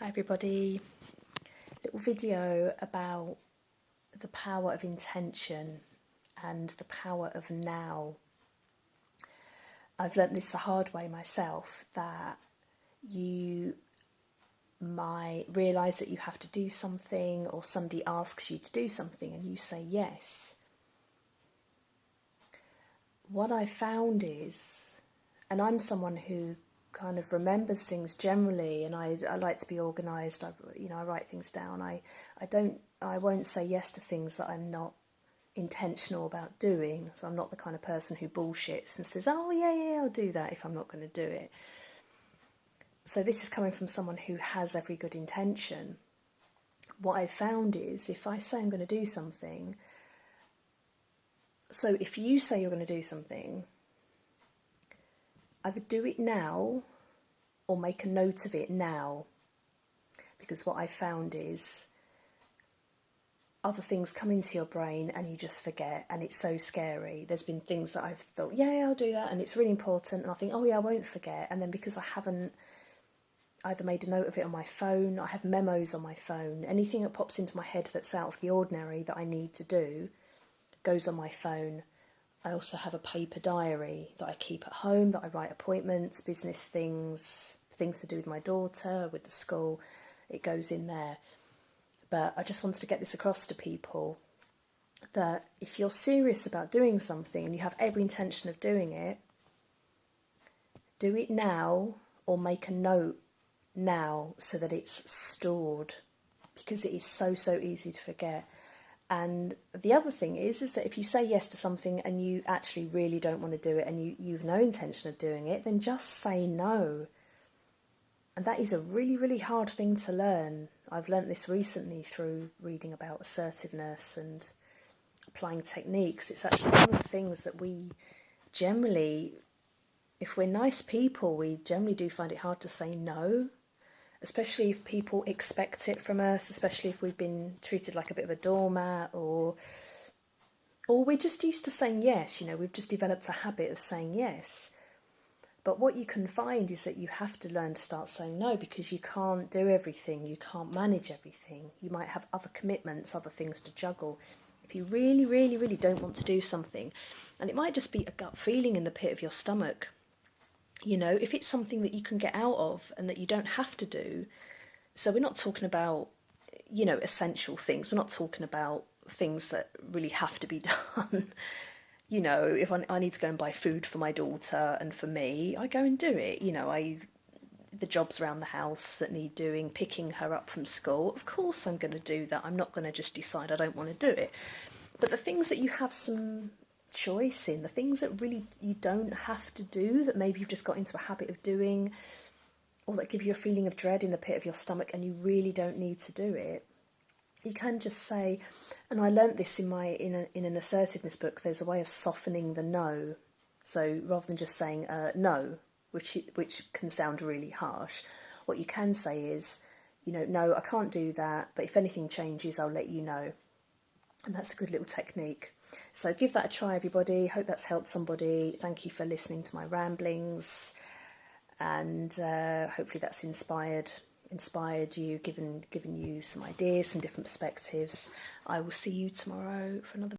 Hi everybody, little video about the power of intention and the power of now. I've learnt this the hard way myself, that you might realise that you have to do something, or somebody asks you to do something and you say yes. What I found is, and I'm someone who kind of remembers things generally, and I like to be organised. I write things down. I won't say yes to things that I'm not intentional about doing. So I'm not the kind of person who bullshits and says, "Oh yeah, I'll do that," if I'm not going to do it. So this is coming from someone who has every good intention. What I've found is, if I say I'm going to do something, so if you say you're going to do something, either do it now or make a note of it now. Because what I found is other things come into your brain and you just forget, and it's so scary. There's been things that I've thought, yeah, I'll do that, and it's really important, and I think, oh yeah, I won't forget. And then because I haven't either made a note of it on my phone, I have memos on my phone, anything that pops into my head that's out of the ordinary that I need to do goes on my phone. I also have a paper diary that I keep at home, that I write appointments, business things, things to do with my daughter, with the school. It goes in there. But I just wanted to get this across to people, that if you're serious about doing something and you have every intention of doing it, do it now or make a note now so that it's stored, because it is so easy to forget. And the other thing is that if you say yes to something and you actually really don't want to do it, and you've no intention of doing it, then just say no. And that is a really hard thing to learn. I've learnt this recently through reading about assertiveness and applying techniques. It's actually one of the things that we generally, if we're nice people, we generally do find it hard to say no. Especially if people expect it from us, especially if we've been treated like a bit of a doormat, or we're just used to saying yes. We've just developed a habit of saying yes. But what you can find is that you have to learn to start saying no, because you can't do everything, you can't manage everything. You might have other commitments, other things to juggle. If you really don't want to do something, and it might just be a gut feeling in the pit of your stomach, if it's something that you can get out of and that you don't have to do. So we're not talking about, essential things. We're not talking about things that really have to be done. If I need to go and buy food for my daughter and for me, I go and do it. The jobs around the house that need doing, picking her up from school, of course I'm going to do that. I'm not going to just decide I don't want to do it. But the things that you have some choice in, the things that really you don't have to do, that maybe you've just got into a habit of doing, or that give you a feeling of dread in the pit of your stomach and you really don't need to do it, you can just say, and I learnt this in an assertiveness book, there's a way of softening the no. So rather than just saying no, which can sound really harsh, what you can say is, no, I can't do that, but if anything changes, I'll let you know. And that's a good little technique. So give that a try, everybody. Hope that's helped somebody. Thank you for listening to my ramblings, and hopefully that's inspired you, given you some ideas, some different perspectives. I will see you tomorrow for another